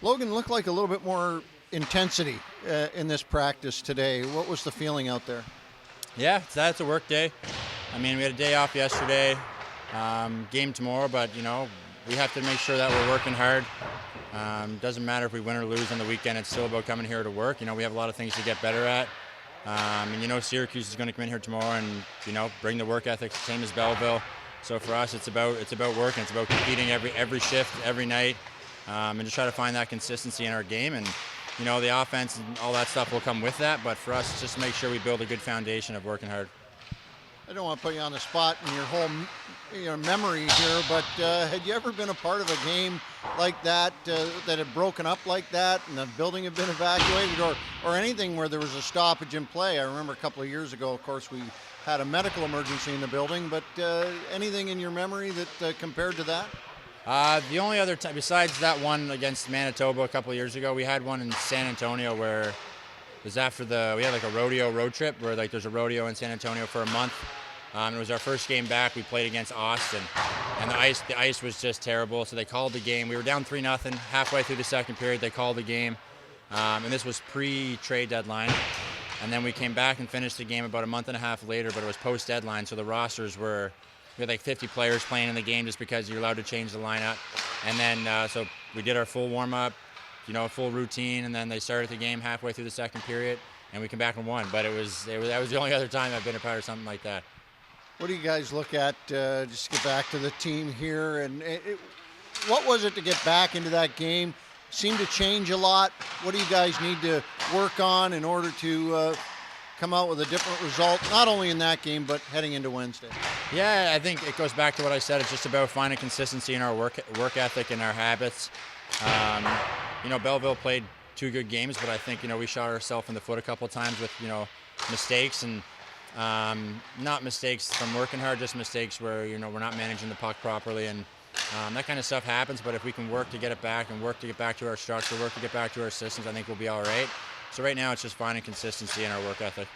Logan, looked like a little bit more intensity in this practice today. What was the feeling out there? Yeah, it's a work day. I mean, we had a day off yesterday, game tomorrow, but we have to make sure that we're working hard. Doesn't matter if we win or lose on the weekend. It's still about coming here to work. We have a lot of things to get better at. And Syracuse is going to come in here tomorrow and bring the work ethic same as Belleville. So for us, it's about working. It's about competing every shift, every night, and just try to find that consistency in our game. And the offense and all that stuff will come with that. But for us, it's just make sure we build a good foundation of working hard. I don't want to put you on the spot in your whole memory here, but had you ever been a part of a game like that that had broken up like that and the building had been evacuated, or anything where there was a stoppage in play? I remember a couple of years ago, of course, we had a medical emergency in the building, but anything in your memory that compared to that? The only other time, besides that one against Manitoba a couple of years ago, we had one in San Antonio where it was after we had like a rodeo road trip where there's a rodeo in San Antonio for a month. It was our first game back. We played against Austin, and the ice was just terrible. So they called the game. We were down 3-0 halfway through the second period. They called the game, and this was pre-trade deadline. And then we came back and finished the game about a month and a half later, but it was post-deadline. So the rosters we had like 50 players playing in the game just because you're allowed to change the lineup. And then so we did our full warm-up, full routine, and then they started the game halfway through the second period, and we came back and won. But that was the only other time I've been a part of something like that. What do you guys look at, just to get back to the team here, and what was it to get back into that game? Seemed to change a lot. What do you guys need to work on in order to come out with a different result, not only in that game, but heading into Wednesday? Yeah, I think it goes back to what I said. It's just about finding consistency in our work ethic and our habits. Belleville played 2 good games, but I think, we shot ourselves in the foot a couple of times with, mistakes, and not mistakes from working hard, just mistakes where, we're not managing the puck properly, and that kind of stuff happens. But if we can work to get it back and work to get back to our structure, work to get back to our systems, I think we'll be all right. So right now it's just finding consistency in our work ethic.